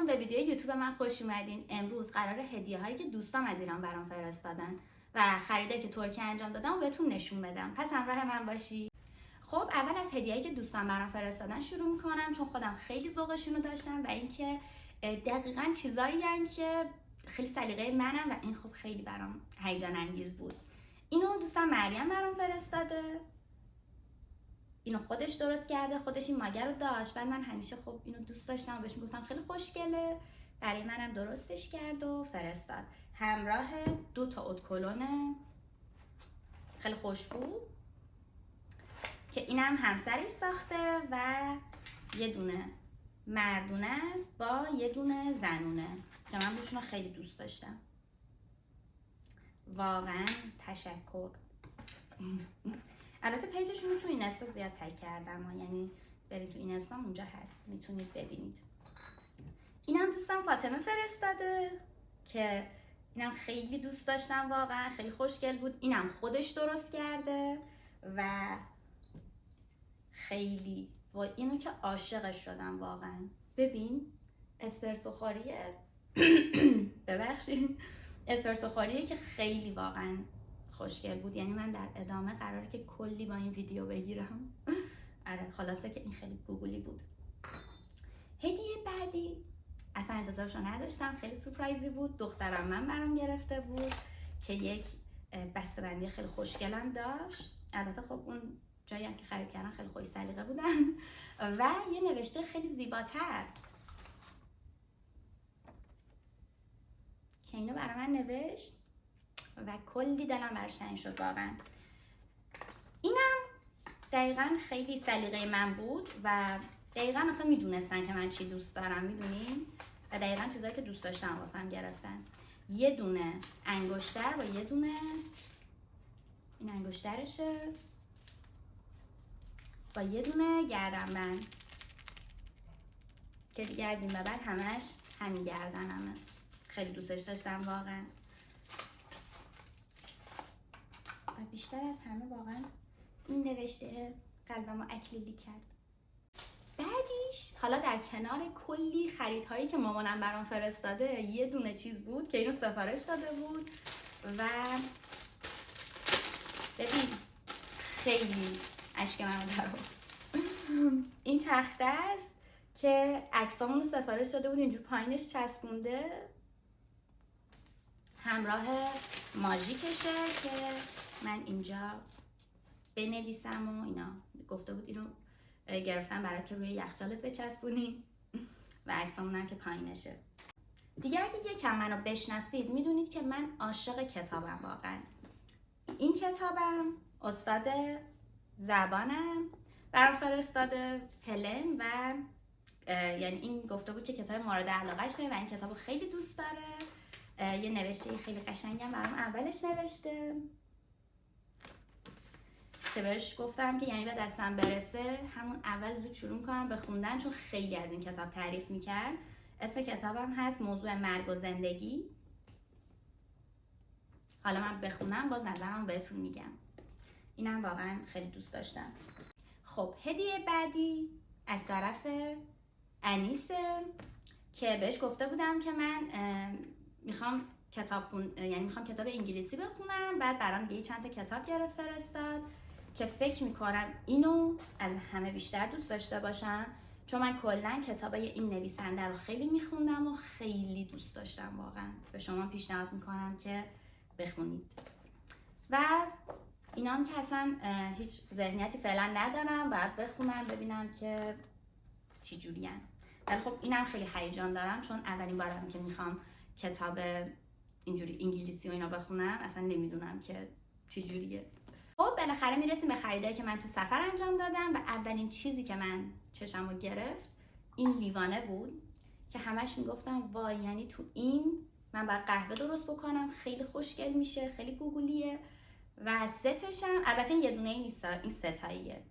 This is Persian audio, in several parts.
به ویدیو یوتیوب من خوش اومدین. امروز قراره هدیه هایی که دوستام از ایران برام فرستادن و خریدایی که ترکیه انجام دادم و بهتون نشون بدم. پس همراه من باشی. خب اول از هدیه‌ای که دوستان برام فرستادن شروع میکنم، چون خودم خیلی ذوقشونو داشتم و اینکه دقیقاً چیزایی هستن که خیلی سلیقه منم و این خب خیلی برام هیجان انگیز بود. اینو دوستم مریم برام فرستاده. اینو خودش درست کرده، خودش این ماگه رو داشت، بعد من همیشه خب اینو دوست داشتم و بهش میگفتم خیلی خوشگله، برای منم درستش کرد و فرستاد. همراه 2 تا ادکلون خیلی خوشبو که اینم همسرش ساخته و یه دونه مردونه است با یه دونه زنونه که من بهشون خیلی دوست داشتم. واقعا تشکر. البته پیجشون رو تو اینستا زیاد تگ کردم، یعنی برید تو اینستا اونجا هست، میتونید ببینید. اینم دوستم فاطمه فرستاده که اینم خیلی دوست داشتم، واقعا خیلی خوشگل بود. اینم خودش درست کرده و خیلی اینو که عاشقش شدم واقعا. ببین اسپرسو خوریه ببخشید، اسپرسو خوریه که خیلی واقعا خوشگل بود. یعنی من در ادامه قراره که کلی با این ویدیو بگیرم. آره خلاصه که این خیلی گوگلی بود. هدیه بعدی اصلا انتظارشو نداشتم، خیلی سورپرایزی بود. دخترم من برام گرفته بود که یک بسته‌بندی خیلی خوشگلم داشت. البته خب اون جایی هم که خرید کردن خیلی خوش سلیقه بودن و یه نوشته خیلی زیباتر که اینو برای من نوشت و کلی دلم براش تنگ شد واقعا. اینم دقیقا خیلی سلیقه من بود و دقیقا آخه میدونستن که من چی دوست دارم، میدونین؟ و دقیقا چیزایی که دوست داشتم واسم گرفتن. یه دونه انگشتر و یه دونه این انگشترشه با یه دونه گردنبند که دیگه از این به بعد همش همین گردنمه. خیلی دوستش داشتم واقعا و بیشتر از همه واقعا این نوشته قلبمو اکلیلی کرد. بعدیش حالا در کنار کلی خریدهایی که مامانم برام فرستاده یه دونه چیز بود که اینو سفارش داده بود و ببین خیلی اشک منو در آورد. این تخته است که عکسامون رو سفارش داده بود، اینجور پایینش چسبونده، همراه ماژیکشه که من اینجا بنویسم و اینا. گفته بود اینو گرفتم برای که روی یخچالت بچسبونی و عکسامونم که پایینشه. دیگه اگه یکم منو بشناسید میدونید که من عاشق کتابم واقعا. این کتابم استاد زبانم برام فرستاده، هلن، و یعنی این گفته بود که کتاب مورد علاقه‌شه و این کتابو خیلی دوست داره. یه نوشته خیلی قشنگم برام اولش نوشته که بهش گفتم که یعنی به دستم برسه همون اول زود شروع کنم به خوندن، چون خیلی از این کتاب تعریف میکرد. اسم کتابم هست موضوع مرگ و زندگی. حالا من بخونم باز نظرم بهتون میگم. اینم واقعا خیلی دوست داشتم. خب هدیه بعدی از طرف انیسه که بهش گفته بودم که من میخوام کتاب انگلیسی بخونم، بعد برام یه چند تا کتاب گرفت فرستاد که فکر میکنم اینو از همه بیشتر دوست داشته باشم، چون من کلا کتابای این نویسنده رو خیلی میخوندم و خیلی دوست داشتم. واقعا به شما پیشنهاد میکنم که بخونید. و اینا هم که اصلا هیچ ذهنیتی فعلا ندارم، باید بخونم ببینم که چی جورین. ولی خب اینم خیلی هیجان دارم، چون اولین بارم که میخوام کتاب اینجوری انگلیسی و اینا بخونم، اصلا نمیدونم که چی جوریه. خب بالاخره میرسیم به خریدایی که من تو سفر انجام دادم و اولین چیزی که من چشمو گرفت این لیوانه بود که همش میگفتم وای، یعنی تو این من باید قهوه درست بکنم، خیلی خوشگل میشه، خیلی گوگلیه. و ستشم، البته این یه دونه ای نیست، این ستاییه.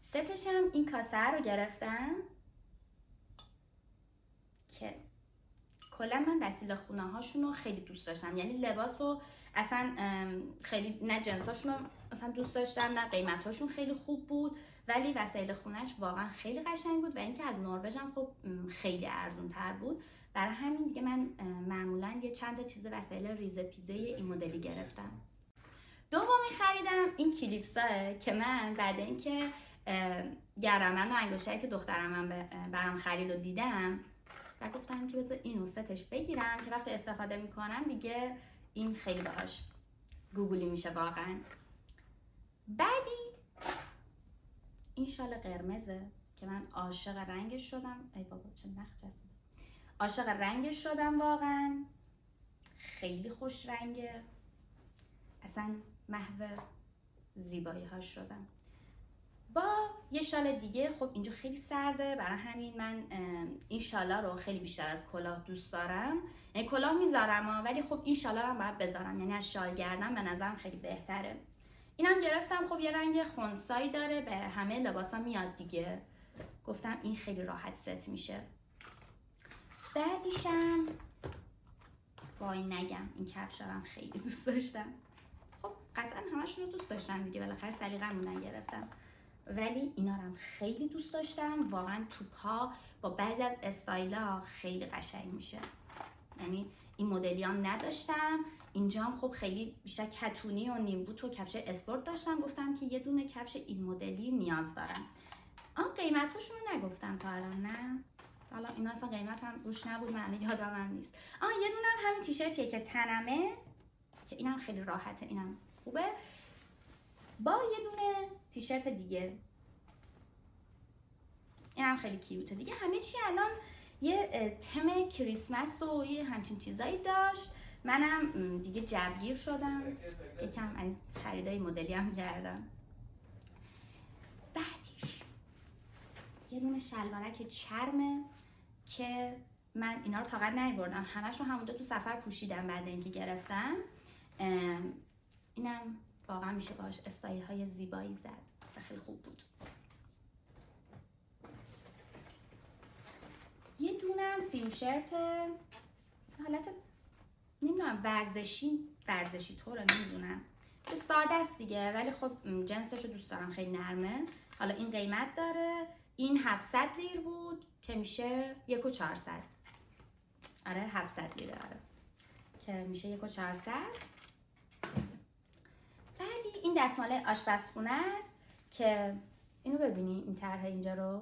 ستشم این کاسه رو گرفتم که کلا من وسیله خونه هاشون رو خیلی دوست داشتم. یعنی لباس رو اصلا خیلی نه جنساشون رو اصلا دوست داشتم نه قیمتاشون خیلی خوب بود ولی وسایل خونش واقعا خیلی قشنگ بود و اینکه از نروژ هم خب خیلی ارزون تر بود. برای همین دیگه من معمولا یه چند تا چیز وسایل ریزه پیزه این مدلی گرفتم. دومی خریدم این کلیپساه که من بعد اینکه گرمن و انگشتری که دخترم من برام خرید و دیدم و گفتم که بذار اینو ستش بگیرم که وقتی استفاده میکنم دیگه این خیلی باهاش گوگلی میشه واقعا. بعدی این شال قرمزه که من عاشق رنگش شدم. ای بابا چه نخ چسبیده. عاشق رنگش شدم واقعا، خیلی خوش رنگه، اصلا محو زیبایی ها شدم. با یه شال دیگه، خب اینجا خیلی سرده برای همین من این شالا رو خیلی بیشتر از کلاه دوست دارم. یعنی کلاه میذارم ولی خب این شالا رو باید بذارم، یعنی از شال گردن به نظرم خیلی بهتره. اینم گرفتم، خب یه رنگ خنثایی داره، به همه لباسا میاد دیگه، گفتم این خیلی راحت ست میشه. بعدیشم وای نگم این کفشارم خیلی دوست داشتم. خب قطعا همشون رو دوست داشتم دیگه، بالاخره سلیقه‌مون گرفتم، ولی اینا رو هم خیلی دوست داشتم. واقعا توپ‌ها با بعضی از استایل‌ها خیلی قشنگ میشه. یعنی این مدلی هم نداشتم. اینجا هم خب خیلی بیشتر کتونی و نیم بوت و کفش اسپورت داشتم، گفتم که یه دونه کفش این مدلی نیاز دارم. قیمتاشون رو نگفتم تا الان، نه حالا اینا اصلا قیمت هم روش نبود، من یادم هم نیست. یه دونه هم همین تیشرتیه که تنمه، که اینم خیلی راحته، اینم خوبه، با یه دونه تیشرت دیگه، اینم خیلی کیوته دیگه. همه چی الان یه تم کریسمس و یه همچین چیزایی داشت. منم دیگه جوگیر شدم، یکم این خریدای مدلی هم کردم. بعدیش یه دونه شلوارک چرمه که من اینا رو طاقت نمی‌بردم، همش رو همونجا تو سفر پوشیدم بعد اینکه گرفتم. اینم واقعا میشه باش استایل های زیبایی زد و خیلی خوب بود. یه دونم سیوشرت حالت نمیدونم ورزشی طوره، نمیدونم، ساده است دیگه، ولی خب جنسش رو دوست دارم، خیلی نرمه. حالا این قیمت داره، این 700 لیر بود که میشه 1,400. آره 700 لیره، آره که میشه 1,400. بعدی این دستمال آشپزخونه است که اینو ببینی، این طرح اینجا رو،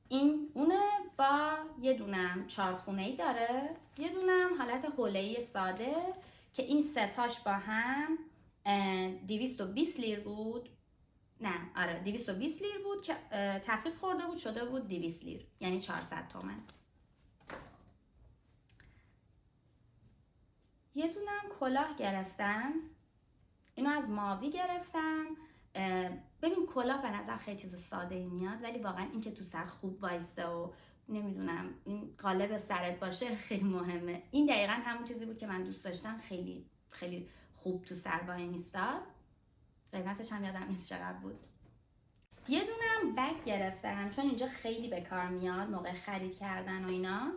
این اونه با یه دونم چارخونه‌ای داره، یه دونم حالت حوله‌ای ساده که این ستاش با هم 220 لیر بود. نه آره 220 لیر بود که تخفیف خورده بود شده بود 200 لیر، یعنی 400 تومن. یه دونم کلاه گرفتم، اینو از ماوی گرفتم. ببین کلاه به نظر خیلی چیز ساده ای میاد، ولی واقعا این که تو سر خوب وایسته و نمیدونم این قالب سرت باشه خیلی مهمه. این دقیقا همون چیزی بود که من دوست داشتم، خیلی خیلی خوب تو سر وای میستاد. قیمتش هم یادم نیست چقدر بود. یه دونم بگ گرفتم چون اینجا خیلی به کار میاد موقع خرید کردن و اینا.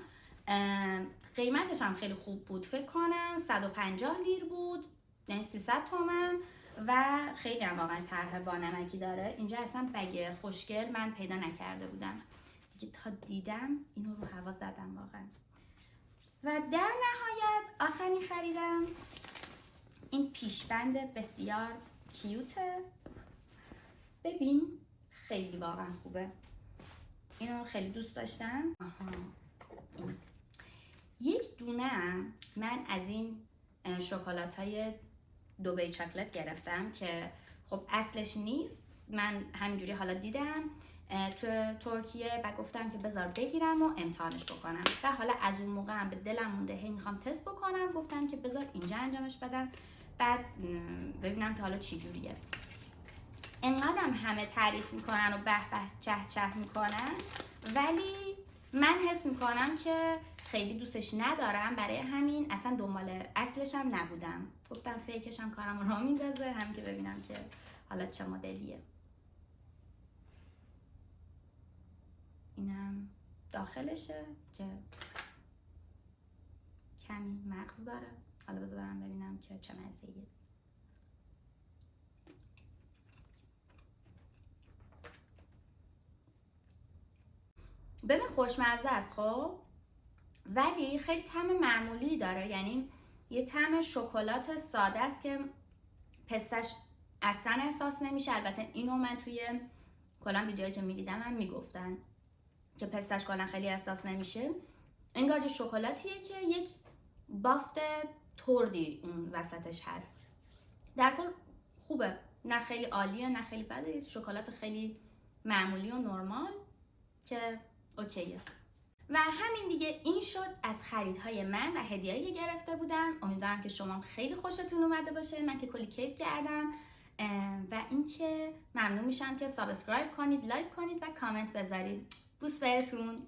قیمتش هم خیلی خوب بود، فکر کنم 150 لیر بود، یعنی 300 تومن و خیلی هم واقعا طرح بانمکی داره. اینجا اصلا بگ خوشگل من پیدا نکرده بودم دیگه، تا دیدم اینو رو هوا زدم واقعا. و در نهایت آخرین خریدم این پیشبند بسیار کیوته، ببین خیلی واقعا خوبه، اینو خیلی دوست داشتم. این. یک دونه من از این شکلات های دبی چاکلت گرفتم که خب اصلش نیست، من همینجوری حالا دیدم تو ترکیه و گفتم که بذار بگیرم و امتحانش بکنم و حالا از اون موقع هم به دلم مونده هی میخوام تست بکنم، گفتم که بذار اینجا انجامش بدم بعد ببینم که حالا چی جوریه. انقدرم همه تعریف میکنن و به به چه چه میکنن، ولی من حس میکنم که خیلی دوستش ندارم، برای همین اصلا دنبال اصلش هم نبودم، گفتم فیکش هم کارم رو میندازه، هم که ببینم که حالا چه مدلیه. اینم داخلشه که کمی مغز داره، حالا بذار برم ببینم که چه مزه‌ایه. ببین خوشمزه است خب، ولی خیلی طعم معمولی داره، یعنی یه طعم شکلات ساده است که پستش اصلا احساس نمیشه. البته اینو من توی کلا ویدیوهایی که میدیدم هم میگفتن که پستش کلا خیلی احساس نمیشه. انگار یه شکلاتیه که یک بافت تردی اون وسطش هست. در کل خوبه، نه خیلی عالیه نه خیلی بده، شکلات خیلی معمولی و نرمال که اوکیه. و همین دیگه، این شد از خریدهای من و هدیه‌ای که گرفته بودم. امیدوارم که شما خیلی خوشتون اومده باشه، من که کلی کیف کردم. و اینکه ممنون میشم که سابسکرایب کنید، لایک کنید و کامنت بذارید. بوس بهتون.